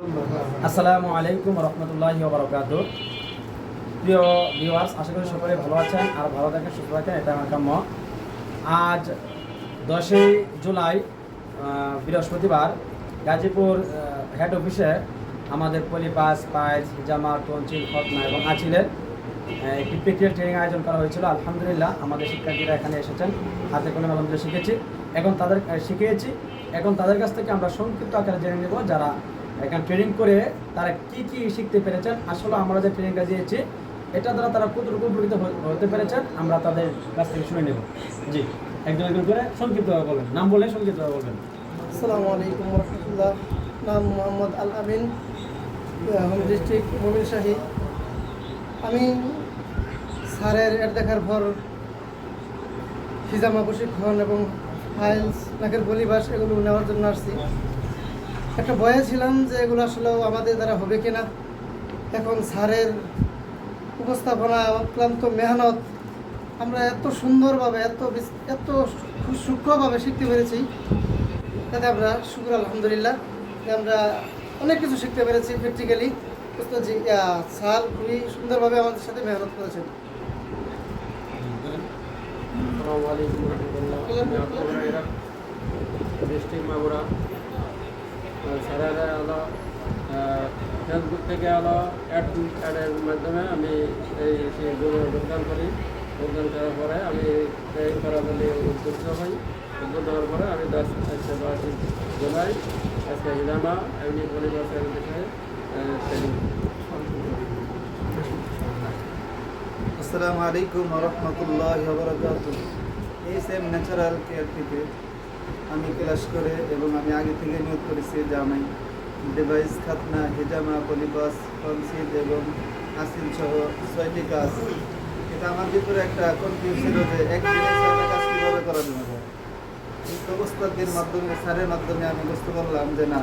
আসসালামু আলাইকুম রহমতুল্লাহি ওয়া বারাকাতুহু। প্রিয় ভিউয়ার্স, আশা করি সকলে ভালো আছেন আর ভালো থাকেন, সুস্থ থাকেন, এটা আমার কাম্য। আজ 10ই জুলাই বৃহস্পতিবার গাজীপুর হেড অফিসে আমাদের পলিপাস, পাইজ, হিজামা, তনচিল, খতনা এবং আচিলের একটি প্র্যাকটিক্যাল ট্রেনিং আয়োজন করা হয়েছিল। আলহামদুলিল্লাহ আমাদের শিক্ষার্থীরা এখানে এসেছেন, হাতে কলমে আলহামদুলিল্লাহ শিখিয়েছি। এখন তাদের কাছ থেকে আমরা সংক্ষিপ্ত আকারে জেনে নেব যারা এখানে ট্রেনিং করে তারা কি শিখতে পেরেছেন। আসলে আমরা যে ট্রেনিংটা দিয়েছি এটা দ্বারা তারা কতটুকু উপকৃত হতে পেরেছেন আমরা তাদের কাছ থেকে শুনে নেব। জি, একজন করে সংক্ষিপ্তভাবে বলবেন, নাম বলে সংক্ষিপ্তভাবে বলবেন। আসসালামু আলাইকুম রহমতুল্লাহ। নাম মোহাম্মদ আল আমিন, হোম ডিস্ট্রিক্ট মোমিন শাহী। আমি স্যারের দেখার পর হিজামা প্রশিক্ষণ এবং ফাইলস, নাকের বলিবাস এগুলো নেওয়ার জন্য আসছি। একটা ভয়ে ছিলাম যে এগুলো আসলেও আমাদের দ্বারা হবে কিনা। এখন স্যারের উপস্থাপনা, অক্লান্ত মেহনত, আমরা এত সুন্দরভাবে এত সূক্ষ্মভাবে শিখতে পেরেছি, তাতে আমরা শুকর আলহামদুলিল্লাহ। আমরা অনেক কিছু শিখতে পেরেছি প্র্যাকটিক্যালি। স্যার খুবই সুন্দরভাবে আমাদের সাথে মেহনত করেছেন। আসসালামু আলাইকুম রহমতুল্লাহ। ডিস্ট্রিক্ট মাগুরা স্যারেরা হলো ফেসবুক থেকে হলো অ্যাডের মাধ্যমে আমি সেই যোগদান করি। যোগদান করার পরে আমি ট্রেনিং করার বলে উদ্বুদ্ধ হই। উদ্বুদ্ধ হওয়ার পরে আমি 10 জুলাই আজকে হিজামা এমনি পরিবারের বিষয়ে ট্রেনিং। আসসালামু আলাইকুম রহমতুল্লাহি ওয়া বারাকাতুহু। এই সেম ন্যাচারাল কেয়ার থেকে আমি ক্লাস করে এবং আমি আগে থেকে নিয়োগ করেছি যে আমি ডিভাইস, খাতনা, হিজামা, পলিপাস, কনসিল এবং আসিল সহ 6টি কাজ। এটা আমার ভিতরে একটা কনফিউজ ছিল যে একদিনে 6টা কাজ কীভাবে করা যাবে। কিন্তু ওস্তাদের মাধ্যমে, স্যারের মাধ্যমে আমি বুঝতে পারলাম যে না,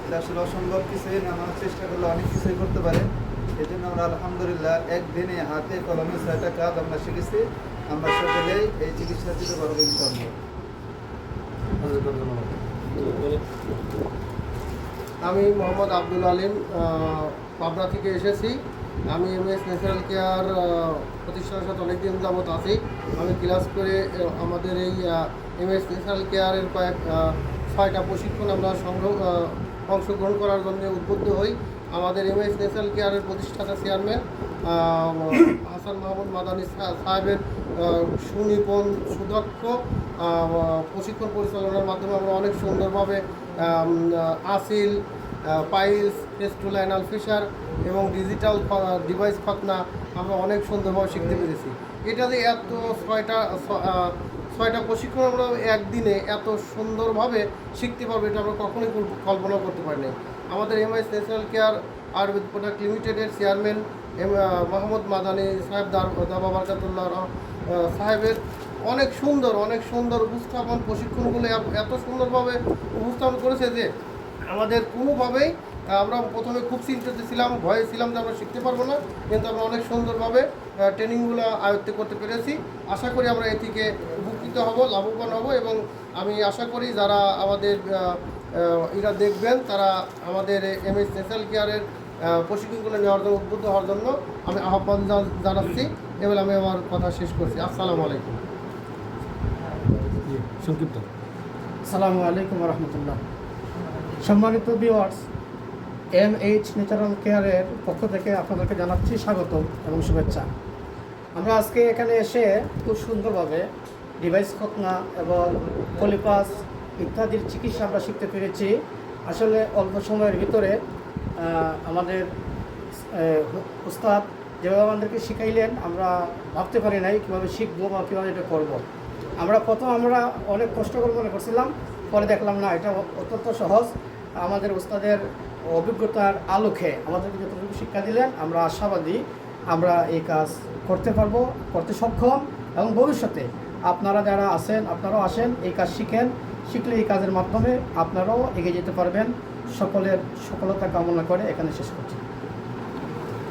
এটা আসলে অসম্ভব কিছুই না, আমার চেষ্টা করলে অনেক কিছুই করতে পারে। এই জন্য আমরা আলহামদুলিল্লাহ একদিনে হাতে কলমে 6টা কাজ আমরা শিখেছি। আমরা সকলেই এই চিকিৎসা দিতে পারবো ইনশাআল্লাহ। আমি মোহাম্মদ আব্দুল আলিম, পাবনা থেকে এসেছি। আমি এমএস ন্যাচারাল কেয়ার প্রতিষ্ঠানের সাথে অনেকদিন যাবত আছি। আমি ক্লাস করে আমাদের এই এমএস ন্যাচারাল কেয়ারের 6টা প্রশিক্ষণ আমরা অংশগ্রহণ করার জন্য উদ্বুদ্ধ হই। আমাদের এমএস ন্যাচারাল কেয়ারের প্রতিষ্ঠাতা চেয়ারম্যান হাসান মাহমুদ মাদানী সাহেবের সুনিপুণ, সুদক্ষ প্রশিক্ষণ পরিচালনার মাধ্যমে আমরা অনেক সুন্দরভাবে আসিল, পাইলস, টেস্টুল অ্যানাল ফিশার এবং ডিজিটাল ডিভাইস খতনা আমরা অনেক সুন্দরভাবে শিখতে পেরেছি। এটা যে এত 6টা প্রশিক্ষণ আমরা একদিনে এত সুন্দরভাবে শিখতে পারবো এটা আমরা কখনোই কল্পনা করতে পারিনি। আমাদের MS natural care Ayurveda product লিমিটেডের চেয়ারম্যান মোহাম্মদ মাদানী সাহেব দাবা বারকাতুল্লাহ সাহেবের অনেক সুন্দর উপস্থাপন, প্রশিক্ষণগুলো এত সুন্দরভাবে উপস্থাপন করেছে যে আমাদের কোনোভাবেই আমরা প্রথমে খুব চিন্তিত ছিলাম, ভয়ে ছিলাম যে আমরা শিখতে পারবো না, কিন্তু আমরা অনেক সুন্দরভাবে ট্রেনিংগুলো আয়ত্ত করতে পেরেছি। আশা করি আমরা এ থেকে উপকৃত হব, লাভবান হব এবং আমি আশা করি যারা আমাদের এরা দেখবেন তারা আমাদের এমএস ন্যাচারাল কেয়ারের প্রশিক্ষণগুলো নেওয়ার জন্য উদ্বুদ্ধ হওয়ার জন্য আমি আহ্বান জানাচ্ছি। এবার আমি আমার কথা শেষ করছি। আসসালামু আলাইকুম। সংক্ষিপ্ত। আসসালামু আলাইকুম রহমতুল্লাহ। সম্মানিত ভিউয়ার্স, এমএইচ ন্যাচারাল কেয়ারের পক্ষ থেকে আপনাদেরকে জানাচ্ছি স্বাগতম এবং শুভেচ্ছা। আমরা আজকে এখানে এসে খুব সুন্দরভাবে ডিভাইস খতনা এবং পলিপাস ইত্যাদির চিকিৎসা আমরা শিখতে পেরেছি। আসলে অল্প সময়ের ভিতরে আমাদের উস্তাদ যেভাবে আমাদেরকে শিখাইলেন আমরা ভাবতে পারি নাই কীভাবে শিখবো বা কীভাবে এটা করব। আমরা অনেক কষ্টকর মনে করছিলাম, পরে দেখলাম না, এটা অত্যন্ত সহজ। আমাদের উস্তাদের অভিজ্ঞতার আলোকে আমাদেরকে যতটুকু শিক্ষা দিলেন আমরা আশাবাদী আমরা এই কাজ করতে পারবো, করতে সক্ষম এবং ভবিষ্যতে আপনারা যারা আছেন আপনারাও আসেন, এই কাজ শিখলে এই কাজের মাধ্যমে আপনারাও এগিয়ে যেতে পারবেন। সকলের সফলতা কামনা করে এখানে শেষ করছি।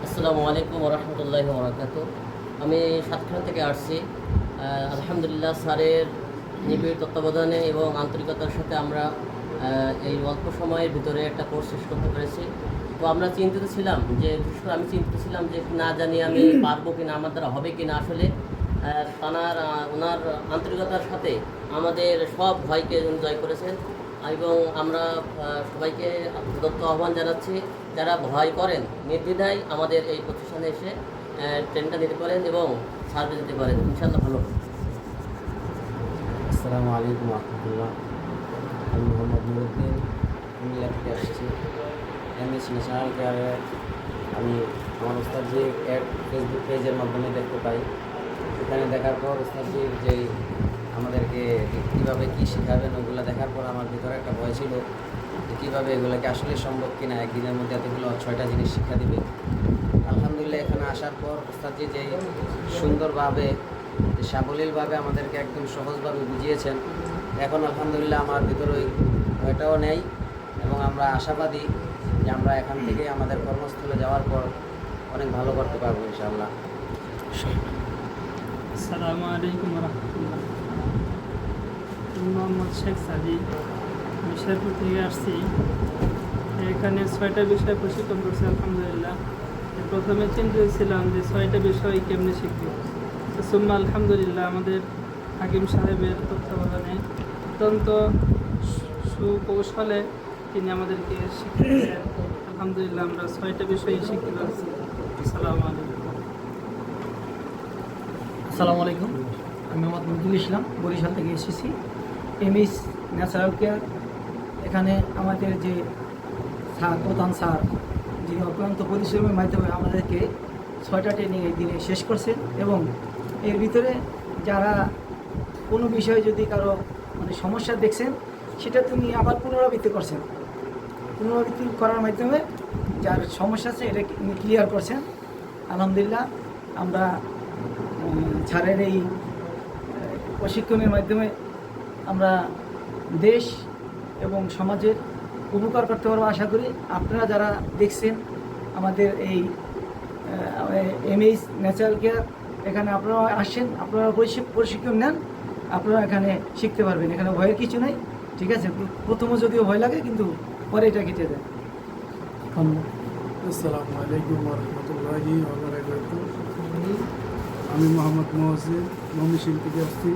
আসসালামু আলাইকুম রহমতুল্লাহি ওয়া বারাকাতুহু। আমি সাতক্ষীরা থেকে আসছি। আলহামদুলিল্লাহ স্যারের নিবিড় তত্ত্বাবধানে এবং আন্তরিকতার সাথে আমরা এই অল্প সময়ের ভিতরে একটা কোর্স শেষ করতে পেরেছি। তো আমরা চিন্তিত ছিলাম যে, বিশেষ করে আমি চিন্তিত ছিলাম যে না জানি আমি পারবো কি না, আমার দ্বারা হবে কি না। আসলে ওনার আন্তরিকতার সাথে আমাদের সব ভয়কে উনি জয় করেছেন এবং আমরা সবাইকে দত্ত আহ্বান জানাচ্ছি, যারা ভয় করেন নির্দ্বিধায় আমাদের এই প্রতিষ্ঠানে এসে ট্রেনটা নিতে পারেন এবং সার্ভিস দিতে পারেন, ইনশাআল্লাহ ভালো। আসসালামু আলাইকুম রহমতুল্লাহ। আমি মোহাম্মদ নুরুদ্দিন, কুমিল্লা থেকে আসছি। এমএস ন্যাশনাল কেয়ারে আমি আমার ওস্তাদজির এক ফেসবুক পেজের মাধ্যমে দেখতে পাই। এখানে দেখার পর ওস্তাদজির যে আমাদেরকে কীভাবে কী শেখাবেন ওগুলো দেখার পর আমার ভিতরে একটা ভয় ছিল যে কীভাবে এগুলোকে আসলে সম্ভব কিনা, একদিনের মধ্যে এতগুলো 6টা জিনিস শিক্ষা দিবে। আলহামদুলিল্লাহ এখানে আসার পর ওস্তাদজি যে সুন্দরভাবে সাবলীলভাবে আমাদেরকে একদম সহজভাবে বুঝিয়েছেন, এখন আলহামদুলিল্লাহ আমার ভিতরে ওই ভয়টাও নেই এবং আমরা আশাবাদী যে আমরা এখান থেকে আমাদের কর্মস্থলে যাওয়ার পর অনেক ভালো করতে পারবো ইনশাআল্লাহ। আসসালামু আলাইকুম রহমতুল্লাহ। আমি মোহাম্মদ শেখ সাদি, আমি শেরপুর থেকে আসছি। এখানে 6টা বিষয় প্রশিক্ষণ করছি আলহামদুলিল্লাহ। প্রথমে চিন্তিত ছিলাম যে 6টা বিষয় কেমনে শিখব। সুম্মা আলহামদুলিল্লাহ আমাদের হাকিম সাহেবের তত্ত্বাবধানে অত্যন্ত সুকৌশলে তিনি আমাদেরকে শিক্ষা দিয়েছেন। আলহামদুলিল্লাহ আমরা 6টা বিষয়ই শিখতে পারছি। আসসালামু আলাইকুম। আসসালামু আলাইকুম। আমি মোহাম্মদ মহিদুল ইসলাম, বরিশাল থেকে এসেছি। এমএস ন্যাচারাল কেয়ার, এখানে আমাদের যে প্রধান স্যার যিনি অক্লান্ত পরিশ্রমের মাধ্যমে আমাদেরকে 6টা ট্রেনিং এই দিনে শেষ করছেন এবং এর ভিতরে যারা কোনো বিষয়ে যদি কারো সমস্যা দেখছেন সেটা তিনি আবার পুনরাবৃত্তি করছেন। পুনরাবৃত্তি করার মাধ্যমে যার সমস্যা আছে এটা ক্লিয়ার করছেন। আলহামদুলিল্লাহ আমরা স্যারের এই প্রশিক্ষণের মাধ্যমে আমরা দেশ এবং সমাজের উপকার করতে পারবো আশা করি। আপনারা যারা দেখছেন আমাদের এই এমএস ন্যাচারাল কেয়ার, এখানে আপনারা আসেন, আপনারা প্রশিক্ষণ নেন, আপনারা এখানে শিখতে পারবেন। এখানে ভয়ের কিছু নেই, ঠিক আছে। প্রথমে যদিও ভয় লাগে কিন্তু পরে এটা কেটে যায়। ধন্যবাদ। আসসালামু আলাইকুম রহমতুল্লাহি ওয়া বারাকাতুহু। আমি মোহাম্মদ মহসিন, ময়মনসিংহ থেকে আসছি।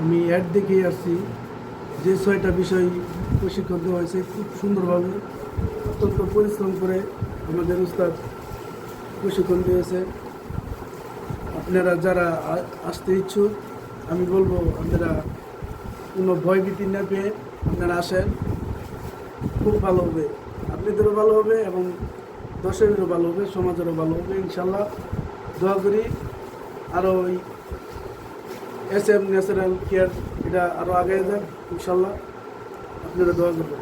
আমি অ্যাড দেখে আসছি যে 6টা বিষয় প্রশিক্ষণ দেওয়া হয়েছে খুব সুন্দরভাবে, অত্যন্ত পরিশ্রম করে আমাদের উস্তাদ প্রশিক্ষণ দিয়েছে। আপনারা যারা আসতে ইচ্ছুক আমি বলবো আপনারা কোনো ভয়ভীতি না পেয়ে আপনারা আসেন, খুব ভালো হবে, আপনাদেরও ভালো হবে এবং দশেরও ভালো হবে, সমাজেরও ভালো হবে ইনশাল্লাহ। দোয়া করি আরও ওই SM ন্যাচারাল কেয়ার এটা আরও আগে যাক ইনশাল্লাহ, আপনারা দোয়া করবেন।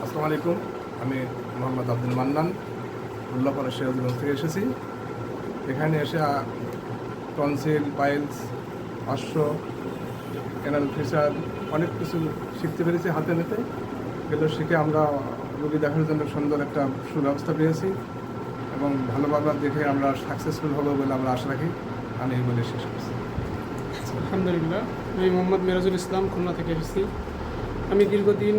আসসালামু আলাইকুম। আমি মোহাম্মদ আব্দুল মান্নান, উল্লাপাড়া সিরাজগঞ্জ থেকে এসেছি। এখানে এসে টনসিল, পাইলস, অশ্ব, ক্যানাল ফিসার অনেক কিছু শিখতে পেরেছি হাতে নিতে। এগুলো শিখে আমরা রোগী দেখার জন্য সুন্দর একটা সুব্যবস্থা পেয়েছি এবং ভালোভাবে দেখে আমরা সাকসেসফুল হবো বলে আমরা আশা রাখি। আমি এই বলে শেষ করছি। আলহামদুলিল্লাহ। আমি মোহাম্মদ মিরাজুল ইসলাম, খুলনা থেকে এসেছি। আমি দীর্ঘদিন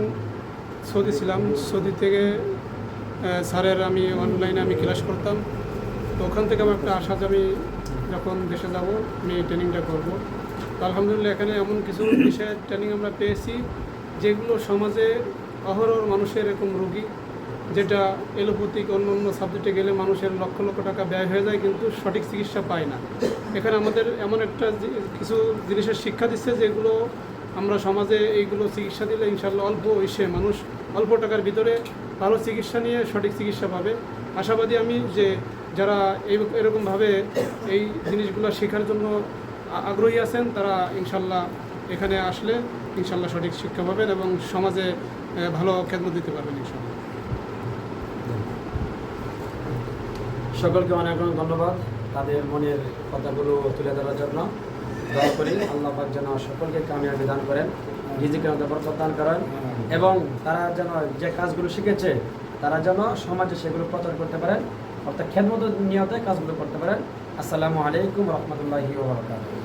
সৌদি ছিলাম। সৌদি থেকে স্যারের আমি অনলাইনে আমি ক্লাস করতাম। তো ওখান থেকে আমার একটা আশা যে আমি যখন দেশে যাব আমি এই ট্রেনিংটা করব। তো আলহামদুলিল্লাহ এখানে এমন কিছু বিষয়ের ট্রেনিং আমরা পেয়েছি যেগুলো সমাজে অহরহ মানুষের এরকম রোগী, যেটা এলোপ্যাথিক অন্য অন্য সাবজেক্টে গেলে মানুষের লক্ষ লক্ষ টাকা ব্যয় হয়ে যায় কিন্তু সঠিক চিকিৎসা পায় না। এখানে আমাদের এমন একটা কিছু জিনিসের শিক্ষা দিচ্ছে যেগুলো আমরা সমাজে এইগুলো চিকিৎসা দিলে ইনশাল্লাহ অল্প বয়সে মানুষ অল্প টাকার ভিতরে ভালো চিকিৎসা নিয়ে সঠিক চিকিৎসা পাবে। আশাবাদী আমি যে যারা এরকমভাবে এই জিনিসগুলো শেখার জন্য আগ্রহী আছেন তারা ইনশাল্লাহ এখানে আসলে ইনশাল্লাহ সঠিক শিক্ষা পাবেন এবং সমাজে ভালো খেদমত দিতে পারবেন ইনশাল্লাহ। সকলকে অনেক অনেক ধন্যবাদ তাদের মনের কথাগুলো তুলে ধরার জন্য। দয়া করি আল্লাহ পাক যেন সকলকে কামিয়াবি দান করেন, রিজিকে বরকত দান করেন এবং তারা যেন যে কাজগুলো শিখেছে তারা যেন সমাজে সেগুলো প্রচার করতে পারেন, অর্থাৎ খেদমত নিয়তে কাজগুলো করতে পারেন। আসসালামু আলাইকুম রহমতুল্লাহি ওয়া বারাকাতুহু।